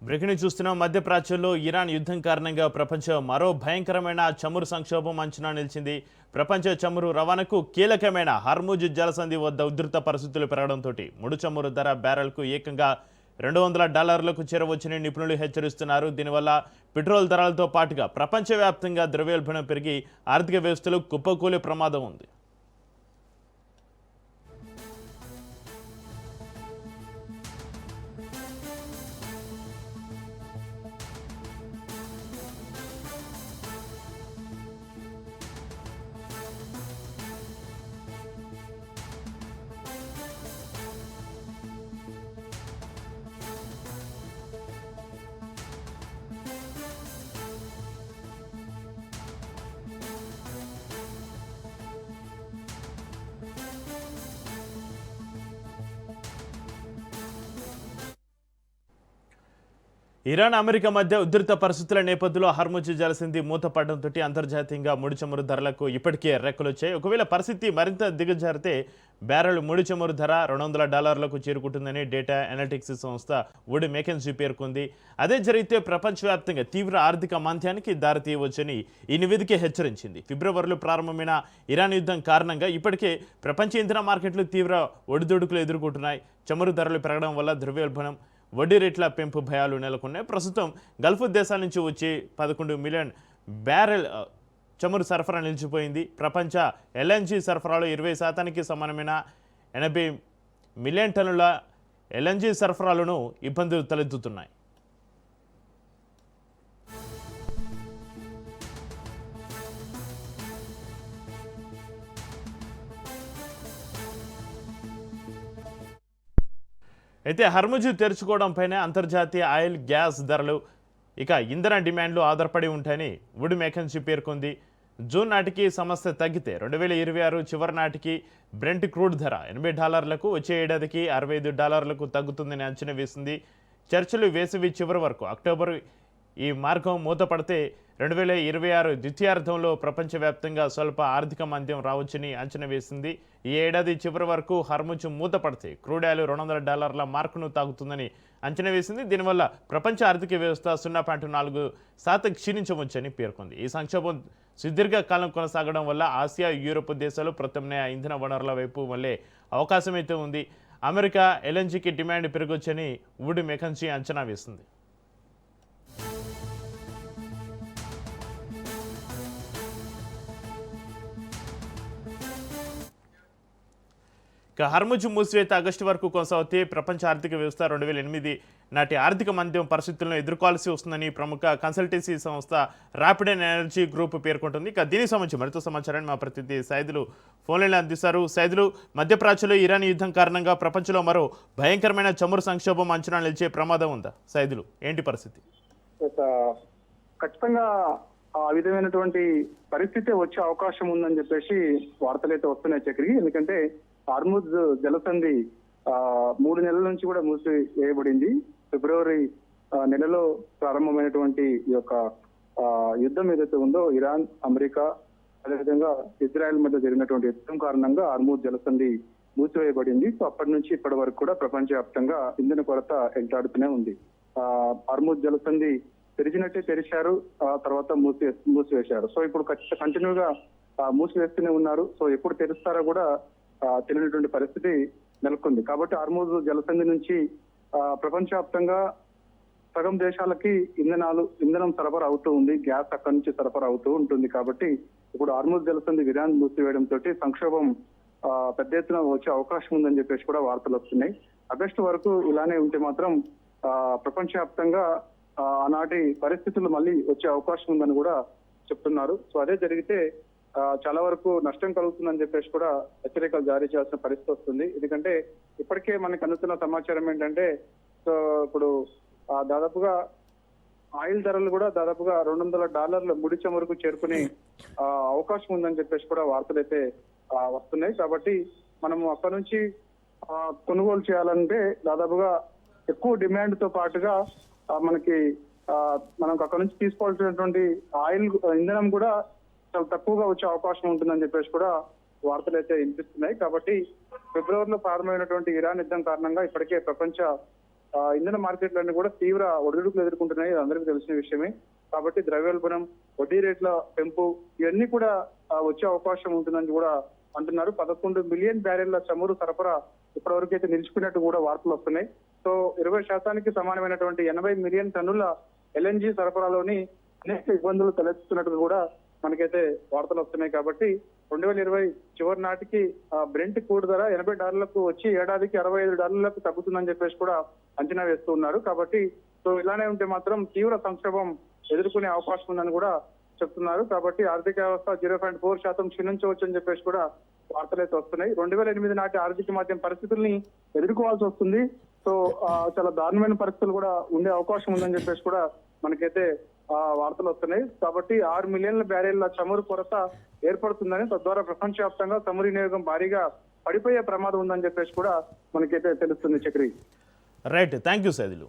Breaking news చూస్తున్నాం. మధ్యప్రాచ్యంలో Iran యుద్ధం కారణంగా ప్రపంచం మరో భయంకరమైన చమురు సంక్షోభం అంచనా నిలిచింది. ప్రపంచ చమురు రవాణాకు కీలకమైన హర్ముజ్ జలసంధి వద్ద ఉధృత పరిస్థితులు పెరగడంతో ముడి చమురు ధర బ్యారెల్కు ఏకంగా $200లకు చేరవచ్చని నిపుణులు హెచ్చరిస్తున్నారు. దీనివల్ల పెట్రోల్ ధరలతో పాటుగా ప్రపంచవ్యాప్తంగా ద్రవ్యోల్బణం పెరిగి ఆర్థిక వ్యవస్థలు కుప్పకూలే ప్రమాదం ఉంది. ఇరాన్ అమెరికా మధ్య ఉధృత పరిస్థితుల నేపథ్యంలో హర్ముజ్ జలసంధి మూతపడడంతో అంతర్జాతీయంగా ముడి చమురు ధరలకు ఇప్పటికే రెక్కలొచ్చాయి. ఒకవేళ పరిస్థితి మరింత దిగజారితే బ్యారెల్ ముడి చమురు ధర $200లకు చేరుకుంటుందని డేటా అనలిటిక్స్ సంస్థ వుడ్ మెకెన్సీ పేర్కొంది. అదే జరిగితే ప్రపంచవ్యాప్తంగా తీవ్ర ఆర్థిక మాంద్యానికి దారితీయవచ్చని ఈ నివేదిక హెచ్చరించింది. ఫిబ్రవరిలో ప్రారంభమైన ఇరాన్ యుద్ధం కారణంగా ఇప్పటికే ప్రపంచ ఇంధన మార్కెట్లు తీవ్ర ఒడిదుడుకులు ఎదుర్కొంటున్నాయి. చమురు ధరలు పెరగడం వల్ల ద్రవ్యోల్బణం, వడ్డీ రేట్ల పెంపు భయాలు నెలకొన్నాయి. ప్రస్తుతం గల్ఫ్ దేశాల నుంచి వచ్చే 11 మిలియన్ బ్యారెల్ చమురు సరఫరా నిలిచిపోయింది. ప్రపంచ ఎల్ఎన్జీ సరఫరాలో 20% సమానమైన 80 మిలియన్ టన్నుల ఎల్ఎన్జీ సరఫరాలను ఇబ్బందులు తలెత్తుతున్నాయి. అయితే హర్ముజ్ తెరుచుకోవడంపైనే అంతర్జాతీయ ఆయిల్, గ్యాస్ ధరలు, ఇక ఇంధన డిమాండ్లు ఆధారపడి ఉంటాయని వుడ్ మెకెన్సీ పేర్కొంది. జూన్ నాటికి సమస్య తగ్గితే 2026 చివరి నాటికి బ్రెంట్ క్రూడ్ ధర $80లకు, వచ్చే ఏడాదికి $65లకు తగ్గుతుందని అంచనా వేసింది. చర్చలు వేసవి చివరి వరకు అక్టోబర్ ఈ మార్గం మూతపడితే 2026 ద్వితీయార్థంలో ప్రపంచవ్యాప్తంగా స్వల్ప ఆర్థిక మాంద్యం రావచ్చని అంచనా వేసింది. ఈ ఏడాది చివరి వరకు హర్ముజ్ మూతపడితే క్రూడ్ ఆయిల్ $200 మార్కును తాగుతుందని అంచనా వేసింది. దీనివల్ల ప్రపంచ ఆర్థిక వ్యవస్థ 0.4% క్షీణించవచ్చని పేర్కొంది. ఈ సంక్షోభం సుదీర్ఘకాలం కొనసాగడం వల్ల ఆసియా, యూరోప్ దేశాలు ప్రత్యామ్నాయ ఇంధన వనరుల వైపు మళ్ళీ అవకాశం అయితే ఉంది. అమెరికా ఎల్ఎన్జీకి డిమాండ్ పెరగొచ్చని వుడ్ మెకెన్సీ అంచనా వేసింది. హర్ముజ్ మూసివేత ఆగస్టు వరకు కొనసాగితే ప్రపంచ ఆర్థిక వ్యవస్థ 2008 నాటి ఆర్థిక మాంద్యం పరిస్థితులను ఎదుర్కోవాల్సి వస్తుందని ప్రముఖ కన్సల్టెన్సీ సంస్థ ర్యాపిడ్ ఎనర్జీ గ్రూప్ పేర్కొంటుంది. ఇక దీనికి సంబంధించి మరింత సమాచారాన్ని మా ప్రతినిధి సైదులు ఫోన్లైన్లో అందిస్తారు. సైదులు, మధ్యప్రాచ్యంలో ఇరాన్ యుద్ధం కారణంగా ప్రపంచంలో మరో భయంకరమైన చమురు సంక్షోభం అంచనా నిలిచే ప్రమాదం ఉందా? సైదులు, ఏంటి పరిస్థితి? ఖచ్చితంగా ఆ విధమైనటువంటి పరిస్థితి వచ్చే అవకాశం ఉందని చెప్పేసి వార్తలు అయితే వస్తున్నాయి చక్రి. ఎందుకంటే హర్ముజ్ జలసంధి 3 నెలల నుంచి కూడా మూసివేయబడింది. ఫిబ్రవరి నెలలో ప్రారంభమైనటువంటి ఈ యొక్క యుద్ధం ఏదైతే ఉందో, ఇరాన్, అమెరికా, అదేవిధంగా ఇజ్రాయెల్ మధ్య జరిగినటువంటి యుద్ధం కారణంగా హర్ముజ్ జలసంధి మూసివేయబడింది. సో అప్పటి నుంచి ఇప్పటి వరకు కూడా ప్రపంచవ్యాప్తంగా ఇంధన కొరత వెంటాడుతూనే ఉంది. హర్ముజ్ జలసంధి తెరిచినట్టే తెరిచారు, తర్వాత మూసివేశారు. సో ఇప్పుడు కంటిన్యూగా మూసివేస్తూనే ఉన్నారు. సో ఎప్పుడు తెరుస్తారో కూడా తెలియనటువంటి పరిస్థితి నెలకొంది. కాబట్టి హర్ముజ్ జలసంధి నుంచి ప్రపంచవ్యాప్తంగా సగం దేశాలకి ఇంధనం సరఫరా అవుతూ ఉంది, గ్యాస్ అక్కడి నుంచి సరఫరా అవుతూ ఉంటుంది. కాబట్టి ఇప్పుడు హర్ముజ్ జలసంధి ఇరాన్ మూసివేయడంతో సంక్షోభం పెద్ద ఎత్తున వచ్చే అవకాశం ఉందని చెప్పేసి కూడా వార్తలు వస్తున్నాయి. ఆగస్టు వరకు ఇలానే ఉంటే మాత్రం ప్రపంచవ్యాప్తంగా ఆనాటి పరిస్థితులు మళ్ళీ వచ్చే అవకాశం ఉందని కూడా చెప్తున్నారు. సో అదే జరిగితే చాలా వరకు నష్టం కలుగుతుందని చెప్పేసి కూడా హెచ్చరికలు జారీ చేయాల్సిన పరిస్థితి వస్తుంది. ఎందుకంటే ఇప్పటికే మనకు అందుతున్న సమాచారం ఏంటంటే, సో ఇప్పుడు దాదాపుగా ఆయిల్ ధరలు కూడా దాదాపుగా $200 ముడి చమురుకు చేరుకునే అవకాశం ఉందని చెప్పేసి కూడా వార్తలు అయితే వస్తున్నాయి. కాబట్టి మనము అక్కడ నుంచి కొనుగోలు చేయాలంటే దాదాపుగా ఎక్కువ డిమాండ్ తో పాటుగా మనకు అక్కడ నుంచి తీసుకోవాల్సినటువంటి ఆయిల్, ఇంధనం కూడా చాలా తక్కువగా వచ్చే అవకాశం ఉంటుందని చెప్పేసి కూడా వార్తలు అయితే వినిపిస్తున్నాయి. కాబట్టి ఫిబ్రవరిలో ప్రారంభమైనటువంటి ఇరాన్ యుద్ధం కారణంగా ఇప్పటికే ప్రపంచ ఇంధన మార్కెట్లన్నీ కూడా తీవ్ర ఒడిదుడుకులు ఎదుర్కొంటున్నాయి. ఇది అందరికీ తెలిసిన విషయమే. కాబట్టి ద్రవ్యోల్బణం, వడ్డీ రేట్ల పెంపు ఇవన్నీ కూడా వచ్చే అవకాశం ఉంటుందని కూడా అంటున్నారు. 11 మిలియన్ బ్యారెళ్ల చమురు సరఫరా ఇప్పటివరకు అయితే నిలిచిపోయినట్టు కూడా వార్తలు వస్తున్నాయి. సో 20% సమానమైనటువంటి 80 మిలియన్ టన్నుల ఎల్ఎన్జీ సరఫరాలోని అనేక ఇబ్బందులు తలెత్తుతున్నట్టు కూడా మనకైతే వార్తలు వస్తున్నాయి. కాబట్టి 2020 చివరి నాటికి బ్రెంట్ క్రూడ్ ధర $80 వచ్చి ఏడాదికి $65 తగ్గుతుందని చెప్పేసి కూడా అంచనా వేస్తూ ఉన్నారు. కాబట్టి సో ఇలానే ఉంటే మాత్రం తీవ్ర సంక్షోభం ఎదుర్కొనే అవకాశం ఉందని కూడా చెప్తున్నారు. కాబట్టి ఆర్థిక వ్యవస్థ 0.4% క్షీణించవచ్చు అని చెప్పేసి కూడా వార్తలు అయితే వస్తున్నాయి. 2008 నాటి ఆర్థిక మాధ్యం పరిస్థితుల్ని ఎదుర్కోవాల్సి వస్తుంది. సో చాలా దారుణమైన పరిస్థితులు కూడా ఉండే అవకాశం ఉందని చెప్పేసి కూడా మనకైతే వార్తలు వస్తున్నాయి. కాబట్టి 6 మిలియన్ల బ్యారెళ్ల చమురు కొరత ఏర్పడుతుందని, తద్వారా ప్రపంచవ్యాప్తంగా చమురు వినియోగం భారీగా పడిపోయే ప్రమాదం ఉందని చెప్పేసి కూడా మనకైతే తెలుస్తుంది. Chakri right, thank you Saidulu.